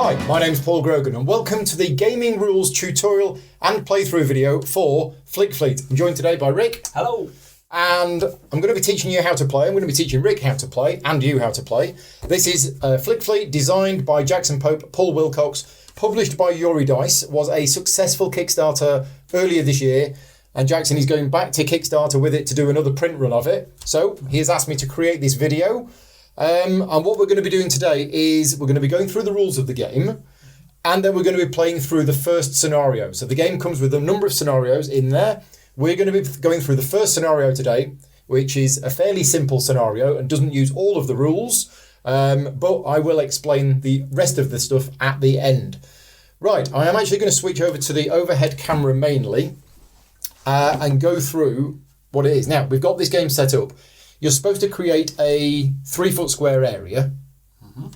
Hi, my name's Paul Grogan and welcome to the gaming rules tutorial and playthrough video for FlickFleet. I'm joined today by Rick. Hello. And I'm going to be teaching you how to play. I'm going to be teaching Rick how to play and you how to play. This is FlickFleet, designed by Jackson Pope, Paul Wilcox, published by Yori Dice, was a successful Kickstarter earlier this year. And Jackson is going back to Kickstarter with it to do another print run of it. So he has asked me to create this video. And what we're going to be doing today is we're going to be going through the rules of the game, and then we're going to be playing through the first scenario. So the game comes with a number of scenarios in there. We're going to be going through the first scenario today, which is a fairly simple scenario and doesn't use all of the rules, but I will explain the rest of the stuff at the end. Right, I am actually going to switch over to the overhead camera mainly and go through what it is. Now, we've got this game set up. You're supposed to create a 3-foot square area. Mm-hmm.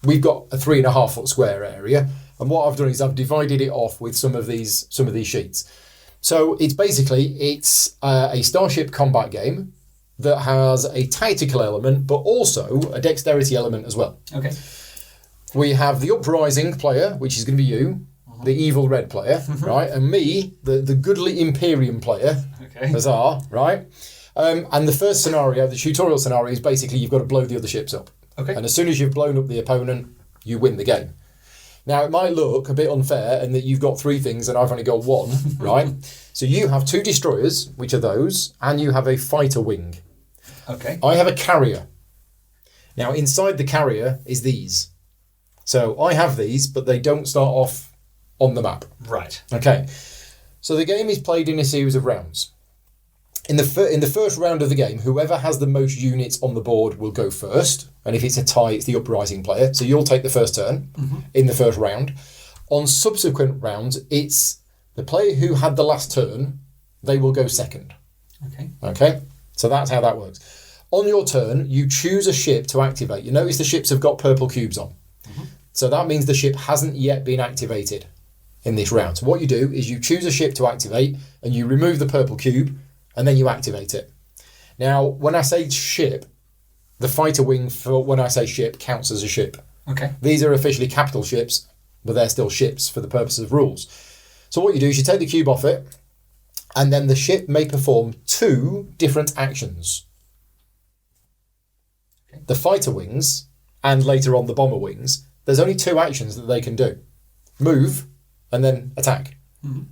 We've got a 3.5-foot square area. And what I've done is I've divided it off with some of these sheets. So it's a Starship combat game that has a tactical element, but also a dexterity element as well. Okay. We have the uprising player, which is going to be you, the evil red player, right? And me, the goodly Imperium player, Huzzah, right? And the first scenario, the tutorial scenario, is basically you've got to blow the other ships up. Okay. And as soon as you've blown up the opponent, you win the game. Now, it might look a bit unfair in that you've got 3 things and I've only got 1, right? So you have 2 destroyers, which are those, and you have a fighter wing. Okay. I have a carrier. Now, inside the carrier is these. So I have these, but they don't start off on the map. Right. Okay. So the game is played in a series of rounds. In the first round of the game, whoever has the most units on the board will go first. And if it's a tie, it's the uprising player. So you'll take the first turn in the first round. On subsequent rounds, it's the player who had the last turn, they will go second. Okay? So that's how that works. On your turn, you choose a ship to activate. You notice the ships have got purple cubes on. So that means the ship hasn't yet been activated in this round. So what you do is you choose a ship to activate and you remove the purple cube, and then you activate it. Now, when I say ship, the fighter wing for when I say ship counts as a ship. Okay. These are officially capital ships, but they're still ships for the purposes of rules. So what you do is you take the cube off it, and then the ship may perform 2 different actions. Okay. The fighter wings, and later on the bomber wings, there's only 2 actions that they can do. Move, and then attack. Mm-hmm.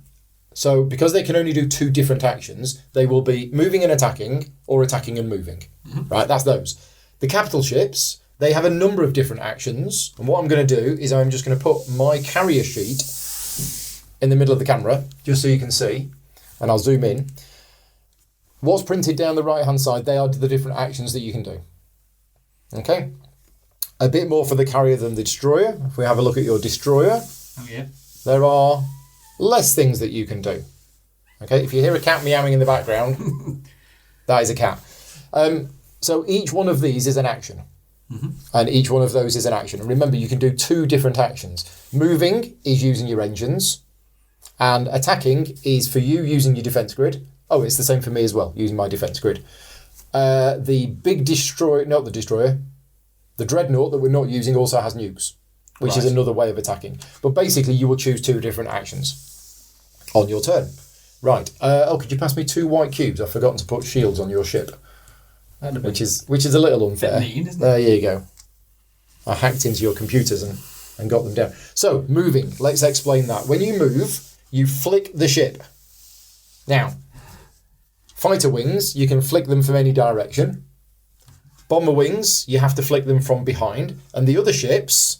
So because they can only do 2 different actions, they will be moving and attacking or attacking and moving. Right, that's those. The capital ships, they have a number of different actions. And what I'm going to do is I'm just going to put my carrier sheet in the middle of the camera, just so you can see. And I'll zoom in. What's printed down the right-hand side, they are the different actions that you can do. Okay. A bit more for the carrier than the destroyer. If we have a look at your destroyer, there are less things that you can do. Okay, if you hear a cat meowing in the background, that is a cat. So each one of these is an action. And each one of those is an action. And remember, you can do 2 different actions. Moving is using your engines, and attacking is for you using your defense grid. Oh, it's the same for me as well, using my defense grid. The big destroyer, not the destroyer, the dreadnought that we're not using also has nukes, which is another way of attacking. But basically, you will choose 2 different actions on your turn. Right. Could you pass me 2 white cubes? I've forgotten to put shields on your ship, which is a little unfair. Mean, isn't it? There you go. I hacked into your computers and got them down. So, moving. Let's explain that. When you move, you flick the ship. Now, fighter wings, you can flick them from any direction. Bomber wings, you have to flick them from behind. And the other ships,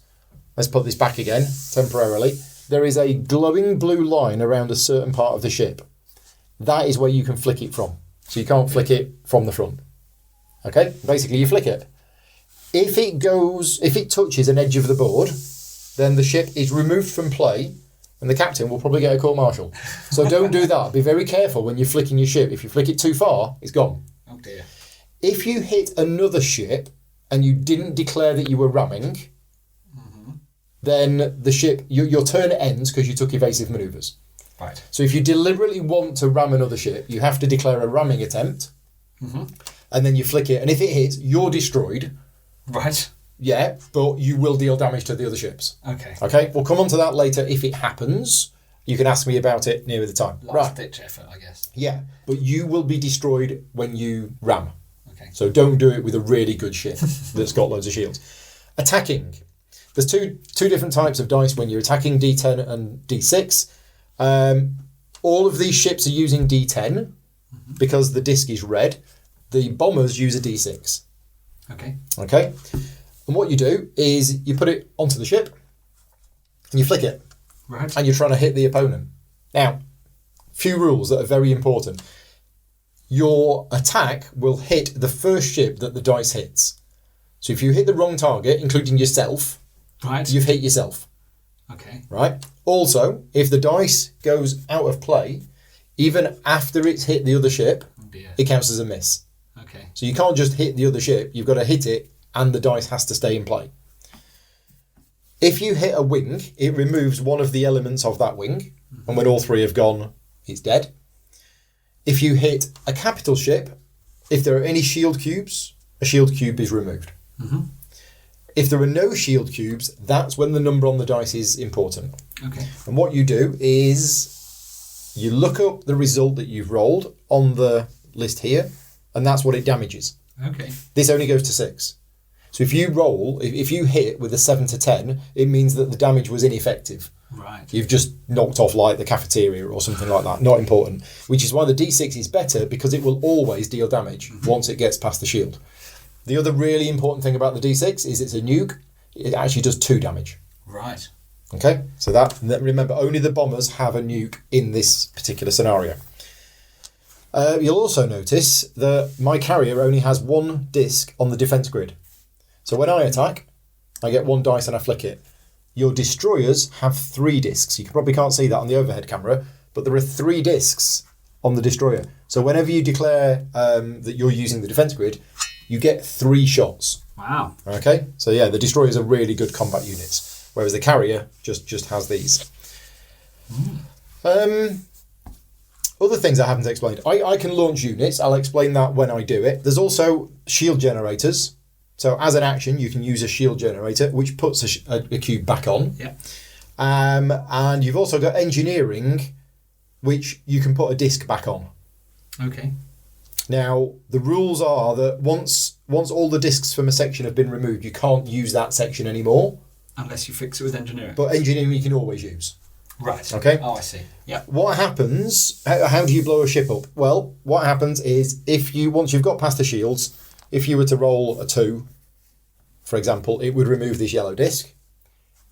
let's put this back again, temporarily. There is a glowing blue line around a certain part of the ship. That is where you can flick it from. So you can't flick it from the front. Okay? Basically, you flick it. If it touches an edge of the board, then the ship is removed from play and the captain will probably get a court-martial. So don't do that. Be very careful when you're flicking your ship. If you flick it too far, it's gone. Oh dear. If you hit another ship and you didn't declare that you were ramming, then the ship, your turn ends because you took evasive manoeuvres. Right. So if you deliberately want to ram another ship, you have to declare a ramming attempt, and then you flick it. And if it hits, you're destroyed. Right. Yeah, but you will deal damage to the other ships. Okay. Okay, we'll come on to that later if it happens. You can ask me about it nearer the time. Last-ditch effort, I guess. Yeah, but you will be destroyed when you ram. Okay. So don't do it with a really good ship that's got loads of shields. Attacking. There's two different types of dice when you're attacking, D10 and D6. All of these ships are using D10 because the disc is red. The bombers use a D6. Okay. Okay? And what you do is you put it onto the ship and you flick it. Right. And you're trying to hit the opponent. Now, few rules that are very important. Your attack will hit the first ship that the dice hits. So if you hit the wrong target, including yourself, Right. you've hit yourself. Okay. Right? Also, if the dice goes out of play, even after it's hit the other ship, it counts as a miss. Okay. So you can't just hit the other ship, you've got to hit it and the dice has to stay in play. If you hit a wing, it removes one of the elements of that wing, and when all three have gone, it's dead. If you hit a capital ship, if there are any shield cubes, a shield cube is removed. If there are no shield cubes, that's when the number on the dice is important. Okay. And what you do is you look up the result that you've rolled on the list here, and that's what it damages. Okay. This only goes to 6. So if you roll, if you hit with a 7 to 10, it means that the damage was ineffective. Right. You've just knocked off like the cafeteria or something like that. Not important. Which is why the D6 is better, because it will always deal damage once it gets past the shield. The other really important thing about the D6 is it's a nuke. It actually does 2 damage. Right. Okay? So that remember, only the bombers have a nuke in this particular scenario. You'll also notice that my carrier only has 1 disc on the defence grid. So when I attack, I get 1 dice and I flick it. Your destroyers have 3 discs. You probably can't see that on the overhead camera, but there are 3 discs on the destroyer. So whenever you declare that you're using the defence grid, you get 3 shots. Wow. Okay? So yeah, the destroyers are really good combat units, whereas the carrier just has these. Other things I haven't explained. I can launch units. I'll explain that when I do it. There's also shield generators. So as an action, you can use a shield generator, which puts a cube back on. Yeah. And you've also got engineering, which you can put a disc back on. Okay. Now, the rules are that once all the discs from a section have been removed, you can't use that section anymore. Unless you fix it with engineering. But engineering you can always use. Right. Okay. Oh, I see. Yeah. What happens, how do you blow a ship up? Well, what happens is once you've got past the shields, if you were to roll a 2, for example, it would remove this yellow disc.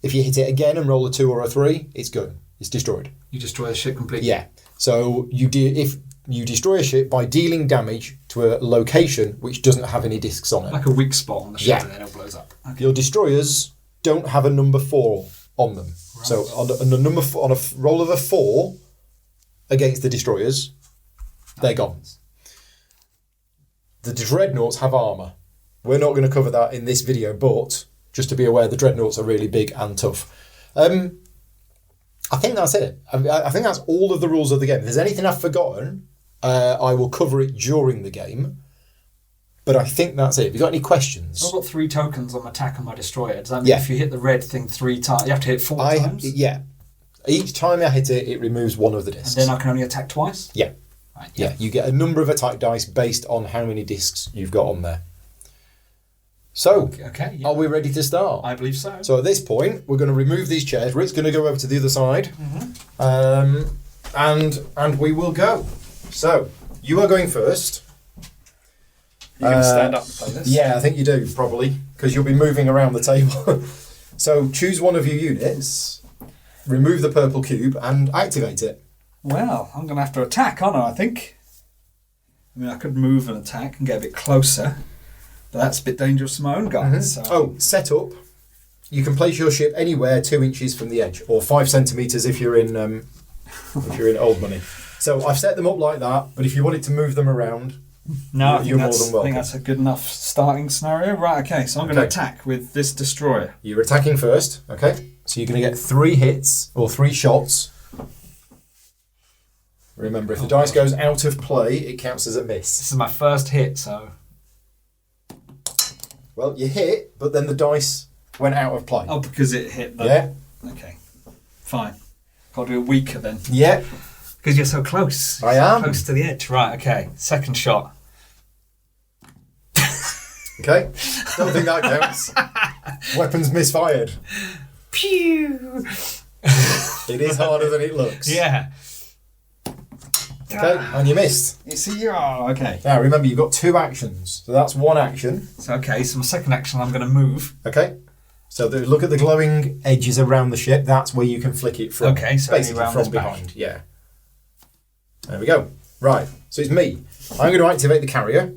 If you hit it again and roll a 2 or a 3, it's gone. It's destroyed. You destroy the ship completely? Yeah. So if you destroy a ship by dealing damage to a location which doesn't have any discs on it. Like a weak spot on the ship and then it blows up. Okay. Your destroyers don't have a number 4 on them. Right. So on a roll of a 4 against the destroyers, they're gone. The dreadnoughts have armour. We're not going to cover that in this video, but just to be aware, the dreadnoughts are really big and tough. I think that's it. I think that's all of the rules of the game. If there's anything I've forgotten, I will cover it during the game. But I think that's it. Have you got any questions? I've got 3 tokens on attack on my destroyer. Does that mean if you hit the red thing 3 times, you have to hit 4 times? Yeah. Each time I hit it, it removes 1 of the discs. And then I can only attack twice? Yeah. Right. Yeah. You get a number of attack dice based on how many discs you've got on there. So, okay, are we ready to start? I believe so. So at this point, we're going to remove these chairs. Rick's going to go over to the other side, and we will go. So, you are going first. You're going to stand up and play this? Yeah, I think you do, probably, because you'll be moving around the table. So, choose one of your units, remove the purple cube, and activate it. Well, I'm going to have to attack, aren't I think? I mean, I could move and attack and get a bit closer. But that's a bit dangerous for my own guys. So. Oh, set up. You can place your ship anywhere 2 inches from the edge, or 5 centimetres if you're in old money. So I've set them up like that. But if you wanted to move them around, no, you're more than welcome. I think that's a good enough starting scenario. Right. Okay. So I'm going to attack with this destroyer. You're attacking first. Okay. So you're going to get 3 hits or 3 shots. Remember, if the dice goes out of play, it counts as a miss. This is my first hit, so. Well, you hit, but then the dice went out of play. Oh, because it hit the... Yeah. Okay. Fine. Got to do it weaker then. Yeah. Because you're so close. I am. Close to the edge. Right, okay. Second shot. Okay. Don't think that counts. Weapons misfired. Pew! It is harder than it looks. Yeah. Okay, and you missed. You see, oh, okay. Now, remember, you've got 2 actions. So that's 1 action. So, okay, so my second action, I'm going to move. Okay. So look at the glowing edges around the ship. That's where you can flick it from. Okay, so basically around from this behind. back. Yeah. There we go. Right. So it's me. I'm going to activate the carrier,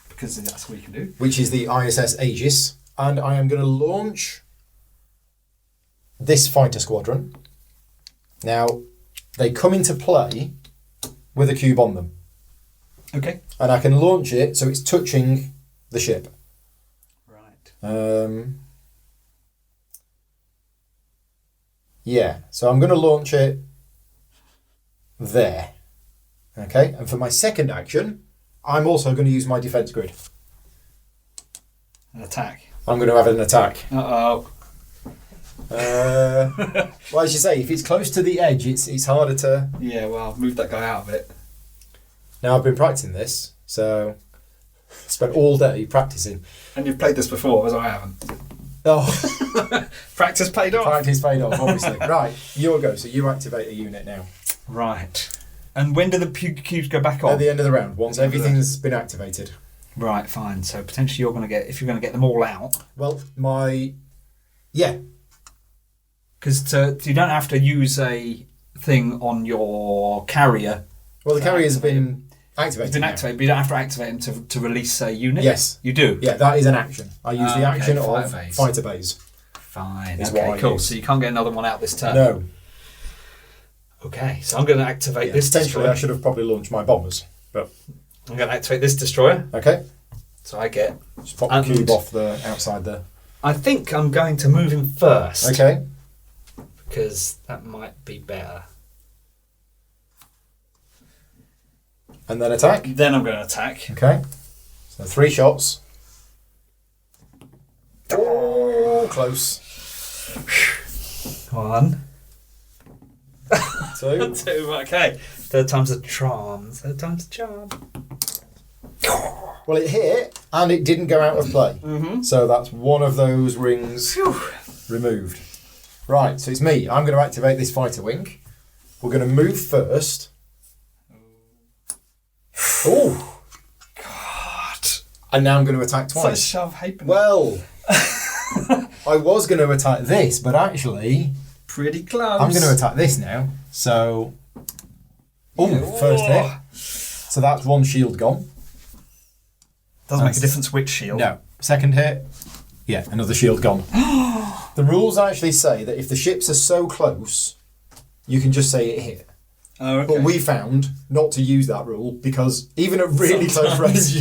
Because that's what you can do. which is the ISS Aegis, and I am going to launch this fighter squadron. Now, they come into play with a cube on them, Okay. and I can launch it so it's touching the ship. Right. Yeah, so I'm going to launch it there. Okay, and for my second action, I'm also going to use my defense grid. An attack. I'm going to have an attack. Uh-oh. Well, as you say, if it's close to the edge, it's harder to... Yeah, well, I've moved that guy out of it. Now, I've been practicing this, so spent all day practicing. And you've played this before, as I haven't. Oh, Practice paid off. practice paid off, obviously. Right, your go. So you activate a unit now. Right. And when do the cubes go back on? At the end of the round, once everything's been activated. Right, fine. So potentially you're going to get, if you're going to get them all out, Well, yeah, because you don't have to use a thing on your carrier. well, the To carrier's activate been activated. It's been now. activated, but you don't have to activate them to release a unit? Yes. You do? Yeah, that is an action. I use the Okay, action fighter of base. fighter bays. Fine. Is what Okay, I cool. use. So you can't get another one out this turn? No. Okay, so I'm going to activate Yeah, this potentially, destroyer. I should have probably launched my bombers. But I'm going to activate this destroyer. okay, So I get... just pop And- the cube off the outside there. I think I'm going to move him first. Okay, Because that might be better. and then attack. Then I'm going to attack. Okay, so 3 shots. Oh, close. 1, 2. 2, okay. Third time's a charm. Third time's a charm. Well, it hit and it didn't go out of play. Mm-hmm. So that's one of those rings removed. Right, so it's me. I'm going to activate this fighter wing. We're going to move first. Oh, God. and now I'm going to attack So twice. shove halfpenny. Well, I was going to attack this, but actually, Pretty close. I'm going to attack this now. So, first hit. So that's 1 shield gone. Doesn't make a difference which shield. No. Second hit. Yeah, another shield gone. The rules actually say that if the ships are so close, you can just say it hit. Oh, okay. But we found not to use that rule because even at really close range,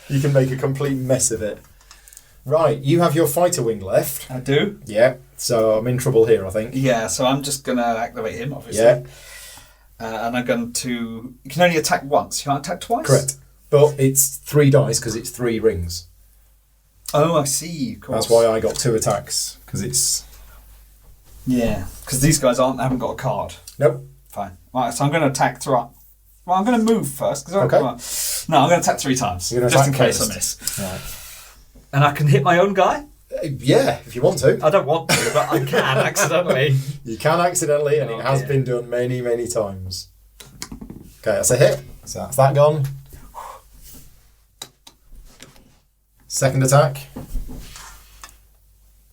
you can make a complete mess of it. Right, you have your fighter wing left. I do. Yeah, so I'm in trouble here, I think. Yeah, so I'm just going to activate him, obviously. Yeah. And I'm going to... You can only attack once. You can't attack twice? Correct. But it's 3 dice because it's 3 rings. Oh, I see. Of course. That's why I got 2 attacks because it's... Yeah, because these guys haven't got a card. Nope. Fine. Right, so I'm going to attack throughout. Well, I'm going to move first. Okay. No, I'm going to attack 3 times. You're gonna just in attack case I first. miss. Right. And I can hit my own guy? Yeah, if you want to. I don't want to, but I can accidentally. You can accidentally, and Oh, it has dear. been done many, many times. Okay, that's a hit. So that's that gone. Second attack.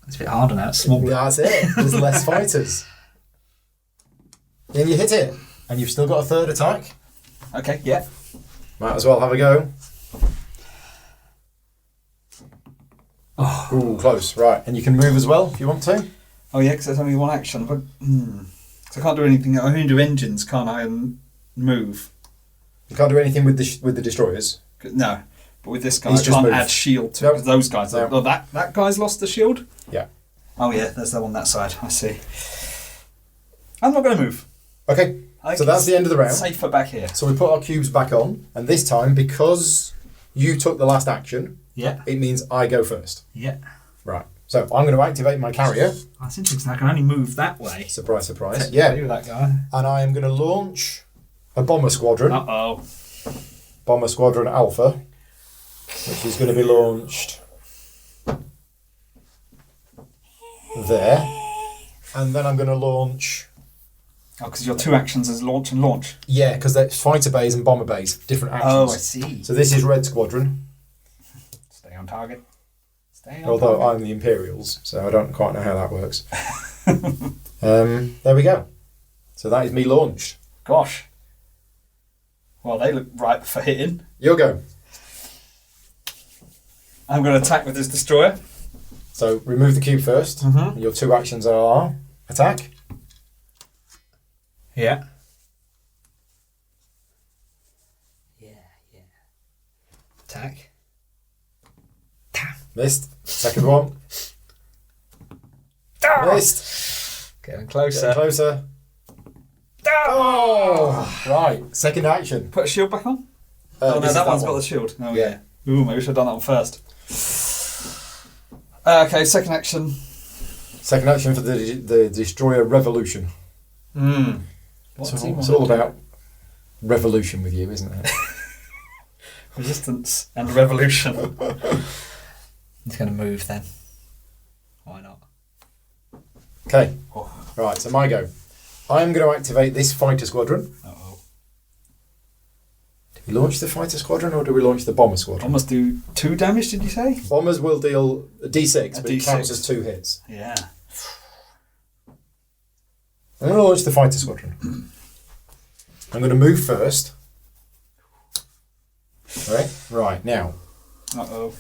It's a bit harder now. It's smaller. That's it. There's less fighters. Then you hit it, and you've still got a third attack. Okay, yeah. Might as well have a go. Oh, Ooh, close. Right, and you can move as well if you want to. oh yeah, because there's only 1 action. But so I can't do anything. I can do engines, can't I? And move. You can't do anything with the destroyers. No, but with this guy, He's I just can't moved. add shield to Nope. because those guys. Nope. Oh, that guy's lost the shield. Yeah. Oh yeah, there's the one that side. I see. I'm not going to move. Okay. I So think that's it's the end of the round. Safer back here. So we put our cubes back on, and this time, because you took the last action, Yeah. it means I go first. Yeah. Right. So I'm going to activate my carrier. That's interesting. I can only move that way. Surprise, surprise. Yeah. Yeah. That guy. And I am going to launch a bomber squadron. Uh-oh. Bomber Squadron Alpha, which is going to be launched there. And then I'm going to launch... Oh, because your 2 actions is launch and launch. Yeah, because that's fighter bays and bomber bays, different actions. Oh, I see. So this is Red Squadron, Stay on target. Stay on although target. I'm the Imperials, so I don't quite know how that works. There we go. So that is me launched. Gosh. Well, they look ripe for hitting. You'll go. I'm going to attack with this destroyer. So remove the cube first. Mhm. Your 2 actions are attack. Yeah. Yeah. Attack. Missed. Second one. Missed. Getting Getting closer. closer. Oh! Right. Second action. Put a shield back on? Oh No, that one's got the shield. Oh, Yeah. yeah. Ooh, maybe we should have done that one first. Okay, second action. Second action for the Destroyer Revolution. It's all about revolution with you, isn't it? Resistance and revolution. He's going to move then. Why not? Okay. Oh. Right, so my go. I'm going to activate this fighter squadron. Uh-oh. Do we launch the fighter squadron or do we launch the bomber squadron? Almost do 2 damage, did you say? Bombers will deal a D6, A but it D6. counts as 2 hits. Yeah. I'm going to launch the fighter squadron. I'm going to move first. Right, now. Uh-oh.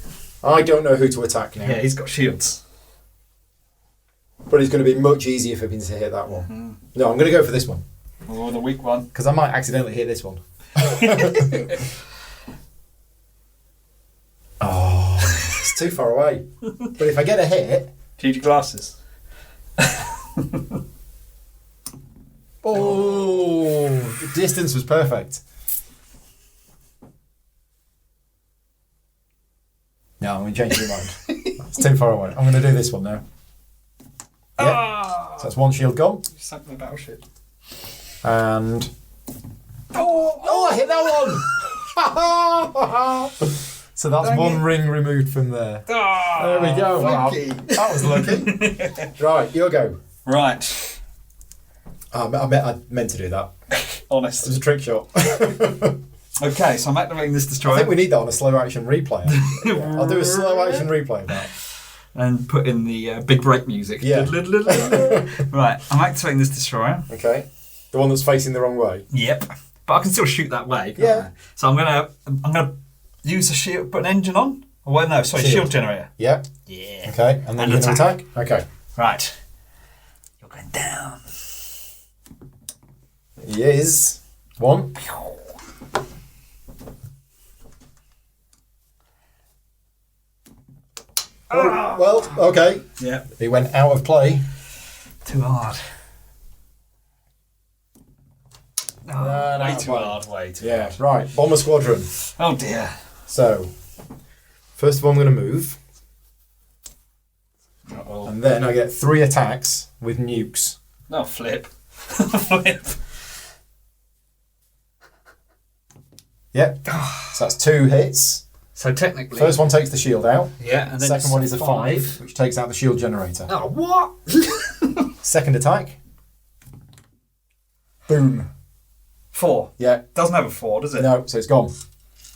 I don't know who to attack now. Yeah, he's got shields. But it's going to be much easier for me to hit that one. No, I'm going to go for this one. Oh, the weak one. Because I might accidentally hit this one. Oh, it's too far away. But if I get a hit... Need your glasses. Oh, the distance was perfect. No, I'm going to change my mind. It's too far away. I'm going to do this one now. Yeah. So that's 1 shield gone. You sunk my battleship. And... Oh, I hit that one! So that's Dang 1 it. ring removed from there. Oh, There we go. Wow. lucky. That was lucky. Right, your go. Right. I meant to do that. It was Honest. a trick shot. Okay, so I'm activating this I destroyer. think we need that on a slow action replay. Yeah, I'll do a slow action replay of that. And put in the big break music. Yeah. Right, I'm activating this destroyer. Okay. The one that's facing the wrong way. Yep. But I can still shoot that way. Can't Yeah. I? So I'm gonna use a shield, put an engine on. Oh, well, no, sorry, shield generator. Yeah. Yeah. Okay. And then And you're going to attack. attack? Okay. Right. You're going down. He is 1. Oh, well, okay. Yeah. He went out of play. Too hard. Ran way out of too play. hard. Way too Yeah, hard. right. Bomber squadron. Oh dear. So, first of all, I'm going to move. Uh-oh. And then I get 3 attacks with nukes. No, flip. Flip. Yep. So that's 2 hits. So technically... First one takes the shield out. Yeah, and then Second it's one is a 5, which takes out the shield generator. Oh, what? Second attack. Boom. 4. Yeah. Doesn't have a 4, does it? No, so it's gone.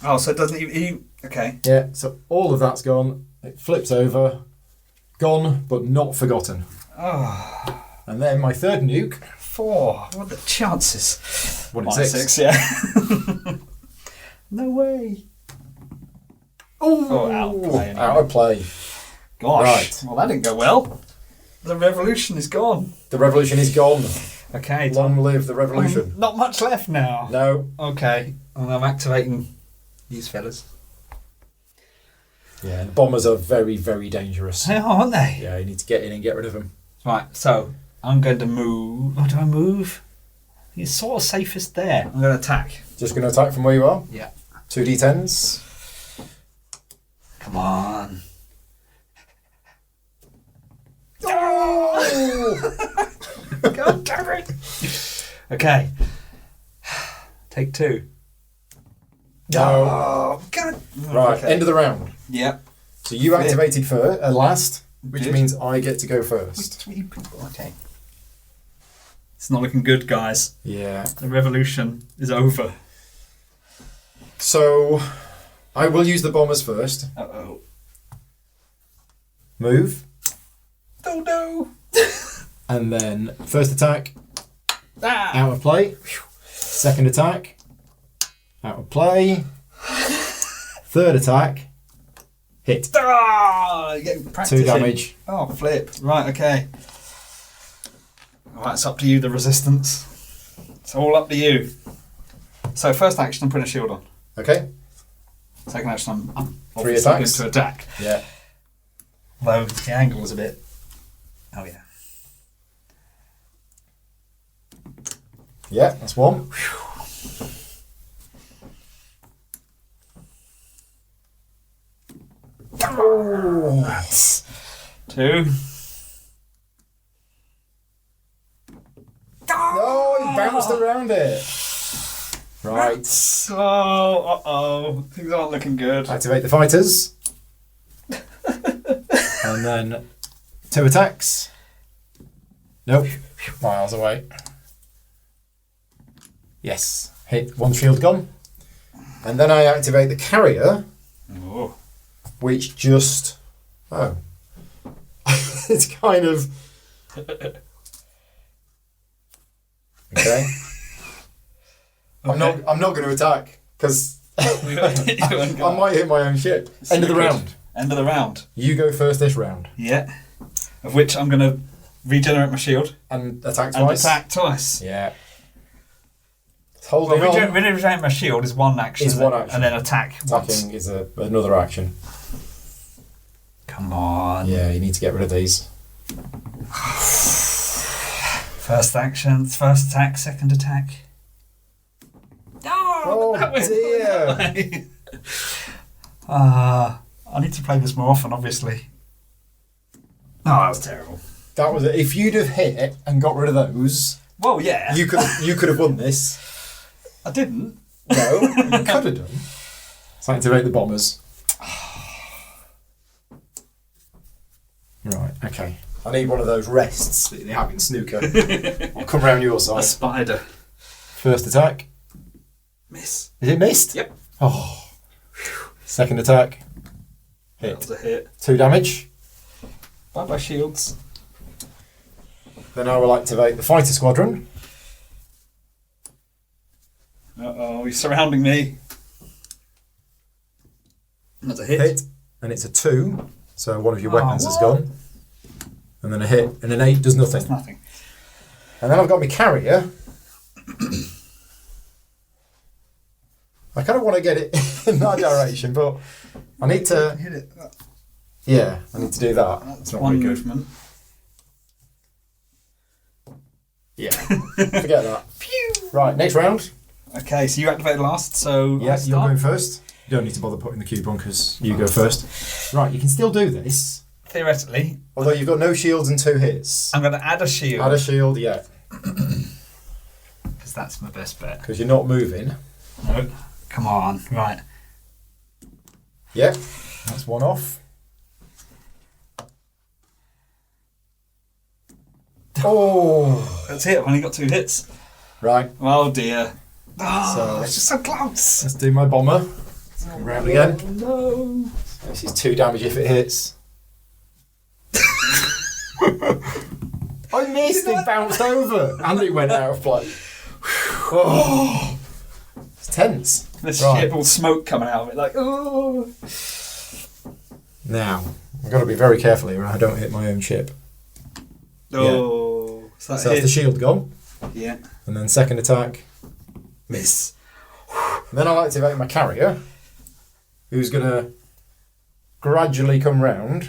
Oh, so it doesn't even... Okay. Yeah, so all of that's gone. It flips over. Gone, but not forgotten. Oh, And then my third nuke. 4. What are the chances? 1 in Minus 6. 6, yeah. No way. Oh, out of play anyway. Out of play. Gosh. Right. Well, that didn't go well. The revolution is gone. The revolution is gone. Okay. Long live the revolution. Not much left now. No. Okay. And I'm activating these fellas. Yeah, and bombers are very, very dangerous. Oh, aren't they? Yeah, you need to get in and get rid of them. Right, so I'm going to move. Oh, do I move? It's sort of safest there. I'm going to attack. Just going to attack from where you are. Yeah. 2d10s. Come on. Oh! God damn it. Okay. Take 2. No. Oh, God. Right, Okay. end of the round. Yep. So you activated first, last, which Did. means I get to go first. 3 people. Okay. It's not looking good, guys. Yeah. The revolution is over. So I will use the bombers first. Uh-oh. Move. Oh, no. And then first attack, Ah. out of play. Second attack, out of play. Third attack, hit. Ah, you're getting 2 practicing. damage. Oh, flip. Right, okay. Right, it's up to you, the resistance. It's all up to you. So, first action, I'm putting a shield on. Okay. Second action, I'm 3 obviously attacks. going to attack. Yeah. Although the angle is a bit... Oh, yeah. Yeah, that's 1. Oh. That's 2. No, he bounced around it. Right. Oh, uh-oh. Things aren't looking good. Activate the fighters. And then 2 attacks. Nope. Miles away. Yes. Hit 1 shield gone. And then I activate the carrier, Oh. which just... Oh. It's kind of... Okay. I'm not going to attack, because I might hit my own ship. End of the round. End of the round. You go first this round. Yeah. Of which I'm going to regenerate my shield. And attack And twice. attack twice. Yeah. Holding Well, on. regenerate my shield is 1 action. Is 1 action. And then attack once. Attacking is another action. Come on. Yeah, you need to get rid of these. First action, first attack, second attack. Oh, that was dear. I need to play this more often, obviously. Oh, that was terrible. That was it. If you'd have hit it and got rid of those, Well, yeah. you could have won this. I didn't. No, you could have done. Let's activate the bombers. Right, okay. I need one of those rests that they have in snooker. I'll come round your A side. spider. First attack. Miss. Is it missed? Yep. Oh. Second attack. That Hit. was a hit. 2 damage. Bye-bye shields. Then I will activate the fighter squadron. Uh-oh, he's surrounding me. That's a hit. Hit. And it's a 2. So one of your weapons has what? gone. And then a hit. And an 8 does nothing. That's nothing. And then I've got my carrier. I kind of want to get it in that direction, but I need to... Hit it. Yeah, I need to do that. That's not very One good. movement. Yeah, forget that. Pew! Right, next round. Okay, so you activated last, so Yeah, I you're start. going first. You don't need to bother putting the cube on because you go first. Right, you can still do this, Theoretically, although you've got no shields and 2 hits. I'm going to add a shield. Add a shield, yeah, Because that's my best bet. because you're not moving. No. Come on. Right. Yep, that's 1 off. Oh, That's it. I've only got 2 hits. right. Oh dear. Oh, So- it's just so close. Let's do my bomber. Come round again. No. This is 2 damage if it hits. I missed. It bounced over and it went out of play. Oh, it's tense. This Right. ship all smoke coming out of it, like, oh. Now, I've got to be very careful here I don't hit my own ship. Oh. So So that's the shield gone. Yeah. And then second attack, miss. And then I'll activate my carrier, who's going to gradually come round.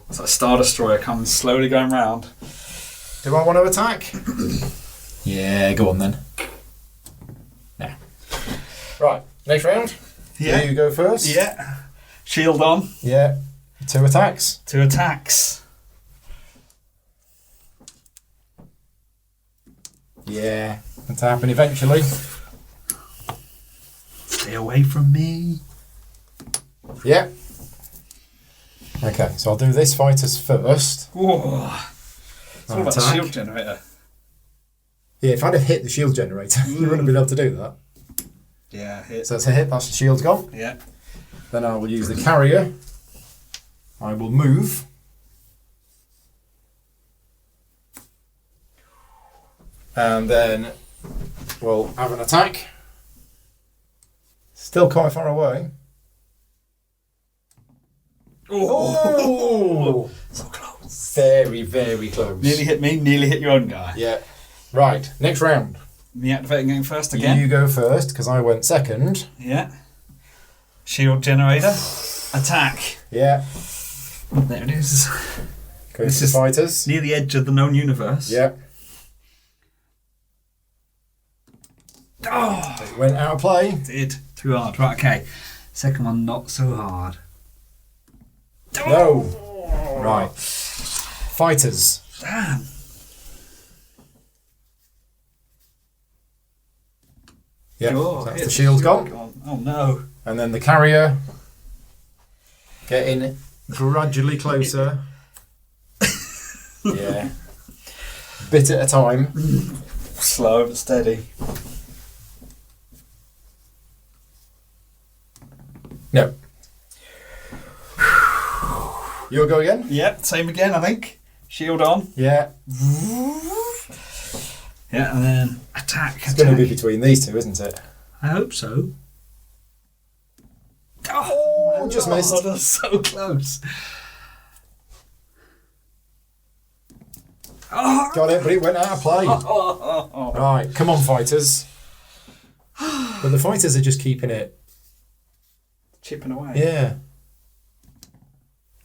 So a Star Destroyer comes slowly going round. Do I want to attack? Yeah, go on then. Nah. Right, next round. Yeah. You go first. Yeah. Shield on. Yeah. 2 attacks. 2 attacks. Yeah. That's happen eventually. Stay away from me. Yeah. Okay, so I'll do this fighters first. Whoa. It's all about the Attack. shield generator. Yeah, if I'd have hit the shield generator, you wouldn't have been able to do that. Yeah, hit. So it's a hit, that's the shield gone. Yeah. Then I will use the carrier. I will move. And then we'll have an attack. Still quite far away. Oh! So close. Very, very close. Nearly hit me, nearly hit your own guy. Yeah. Right, next round. Me activating going first again. You go first, because I went second. Yeah. Shield generator. Attack. Yeah. There it is. Go This to is- fighters. Near the edge of the known universe. Yeah. Oh! It went out of play. Did. Too hard. Right, okay. Second one, not so hard. No. Right. Fighters. Damn. Yeah. Oh, so that's hit the shield gone. Oh no. And then the carrier getting gradually closer. Yeah. Bit at a time. Slow but steady. No. You'll go again? Yep, same again, I think. Shield on. Yeah. Yeah, and then attack. It's going to be between these two, isn't it? I hope so. Oh, just missed. Oh, that's so close. Oh. Got it, but it went out of play. Oh. Right, come on, fighters. But the fighters are just keeping it. Chipping away. Yeah.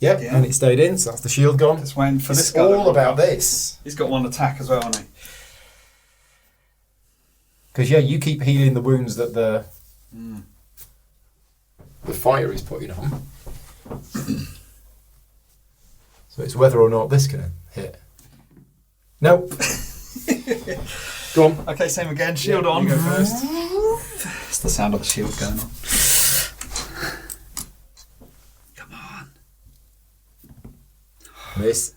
Yep, Yeah. and it stayed in, so that's the shield gone. Just waiting for this It's guy. all about this. He's got one attack as well, hasn't he? Because, yeah, you keep healing the wounds that the fighter is putting on. So it's whether or not this can hit. Nope. Go on. Okay, same again. Shield Yeah, on. you go first. It's the sound of the shield going on. Come on. Miss.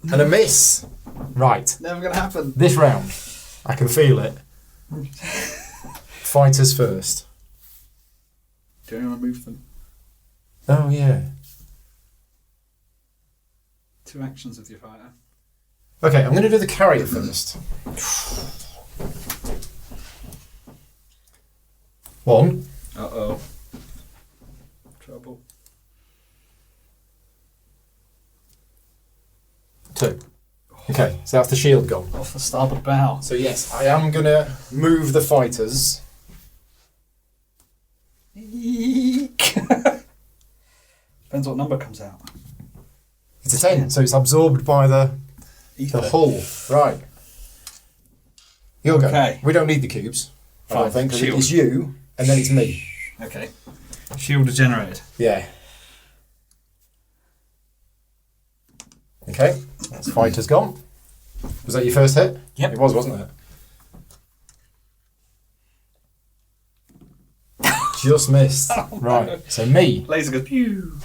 And a miss. Right. Never going to happen. This round, I can feel it. Fighters first. Do you want to move them? Oh, yeah. 2 actions with your fighter. Okay, I'm going to do the carrier first. 1. Uh-oh. Trouble. 2. Okay, so that's the shield gone. Off the starboard bow. So yes, I am going to move the fighters. Eek. Depends what number comes out. It's a 10, so it's absorbed by the Ether. hull. Right. You'll go. Okay. We don't need the cubes, I don't Fine. think, 'cause Shield. it's you, and then it's me. Okay. Shield is generated. Yeah. Okay, that's fighters gone. Was that your first hit? Yep. It was, wasn't it? Just missed. Right, so me. Laser goes pew.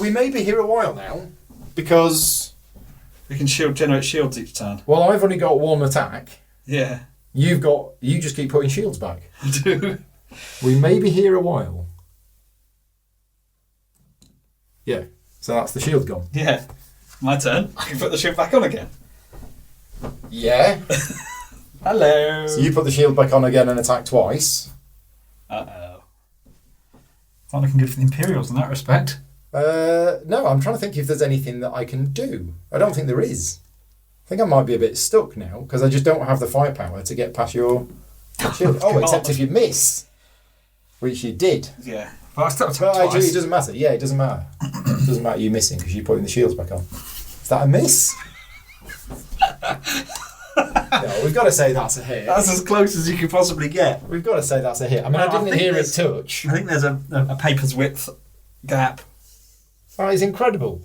We may be here a while now, because, We can generate shields each turn. well, I've only got 1 attack. Yeah. You just keep putting shields back. I do. We may be here a while. Yeah, so that's the shield gone. Yeah. My turn. I can put the shield back on again. Yeah. Hello. So you put the shield back on again and attack twice. Uh-oh. Not looking good for the Imperials in that respect. No, I'm trying to think if there's anything that I can do. I don't think there is. I think I might be a bit stuck now because I just don't have the firepower to get past your shield. Oh, God. except if you miss, which you did. Yeah. But I still But attacked actually, twice. it doesn't matter. Yeah, it doesn't matter. It doesn't matter you missing because you're putting the shields back on. Is that a miss? No, we've got to say that's a hit. That's as close as you could possibly get. We've got to say that's a hit. I mean, I didn't hear it touch. I think there's a paper's width gap. Oh, it's incredible.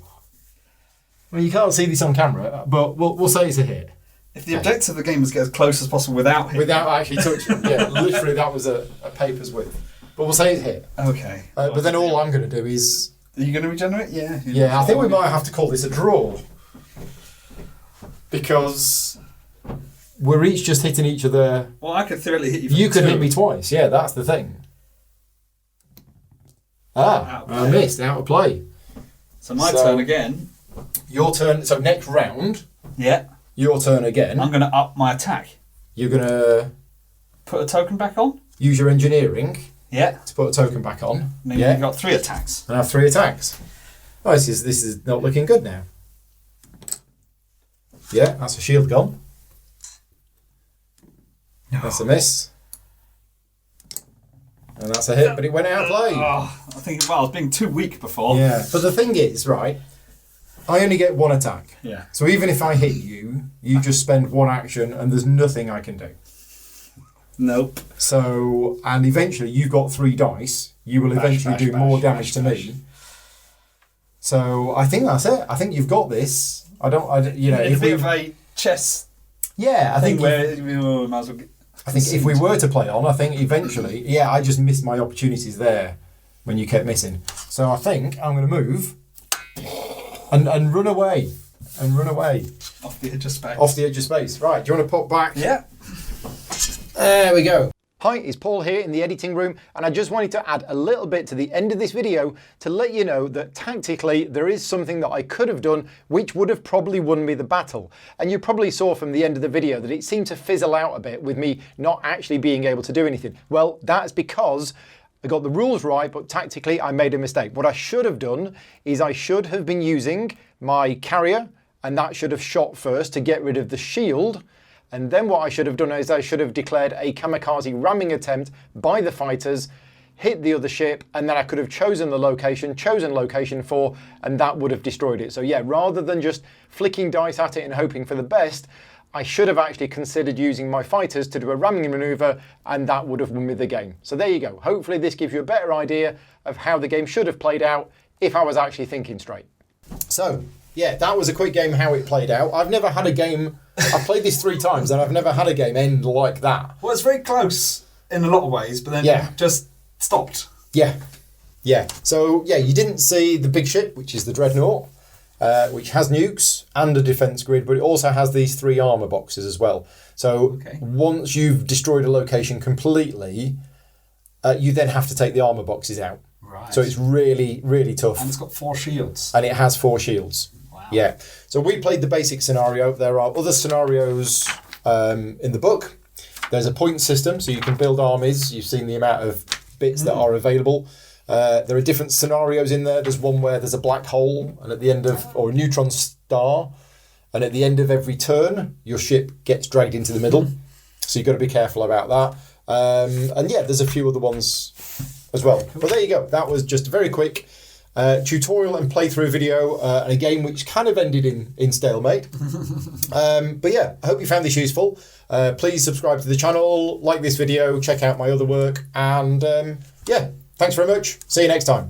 Well, you can't see this on camera, but we'll say it's a hit. If the objective of the game is to get as close as possible without hitting. Without actually touching. Yeah, literally that was a paper's width. But we'll say it's a hit. Okay. But then all I'm going to do is... Are you going to regenerate? Yeah. Yeah, I think we might have to call this a draw. Because we're each just hitting each other. Well, I could theoretically hit you for You could two. hit me twice. Yeah, that's the thing. I missed. Out of play. So my turn again. Your turn. So next round, Yeah. your turn again. I'm going to up my attack. You're going to Put a token back on. use your engineering Yeah. to put a token back on. And then Yeah. you've got 3 attacks. And have 3 attacks. Oh, this is not looking good now. Yeah, that's a shield gone. That's a miss. And that's a hit, but it went out of play. Oh, I think I was being too weak before. Yeah, but the thing is, right, I only get 1 attack. Yeah. So even if I hit you, you just spend 1 action and there's nothing I can do. Nope. So, and eventually you've got 3 dice. You will eventually do more damage to me. So I think that's it. I think you've got this. You know, It's if a bit we, of a chess yeah, I think where you might as well get. I think if we were to play on, I think eventually, yeah, I just missed my opportunities there when you kept missing. So I think I'm going to move and run away. And run away. Off the edge of space. Off the edge of space. Right, do you want to pop back? Yeah. There we go. Hi, it's Paul here in the editing room, and I just wanted to add a little bit to the end of this video to let you know that tactically there is something that I could have done which would have probably won me the battle. And you probably saw from the end of the video that it seemed to fizzle out a bit with me not actually being able to do anything. Well, that's because I got the rules right, but tactically I made a mistake. What I should have done is I should have been using my carrier, and that should have shot first to get rid of the shield. And then what I should have done is I should have declared a kamikaze ramming attempt by the fighters, hit the other ship, and then I could have chosen location 4, and that would have destroyed it. So yeah, rather than just flicking dice at it and hoping for the best, I should have actually considered using my fighters to do a ramming maneuver, and that would have won me the game. So there you go. Hopefully this gives you a better idea of how the game should have played out if I was actually thinking straight. So, yeah, that was a quick game how it played out. I've never had a game... I've played this 3 times and I've never had a game end like that. Well, it's very close in a lot of ways, but then just stopped. Yeah. Yeah. So, yeah, you didn't see the big ship, which is the Dreadnought, which has nukes and a defence grid, but it also has these 3 armour boxes as well. So once you've destroyed a location completely, you then have to take the armour boxes out. Right. So it's really, really tough. And it's got 4 shields. And it has 4 shields. Wow. Yeah. So we played the basic scenario. There are other scenarios in the book. There's a point system, so you can build armies. You've seen the amount of bits that are available. There are different scenarios in there. There's one where there's a black hole, and at the end of, or a neutron star, and at the end of every turn, your ship gets dragged into the middle. So you've got to be careful about that. And yeah, there's a few other ones as well. But there you go. That was just a very quick tutorial and playthrough video, and a game which kind of ended in stalemate. But yeah, I hope you found this useful. Please subscribe to the channel, like this video, check out my other work, and yeah, thanks very much. See you next time.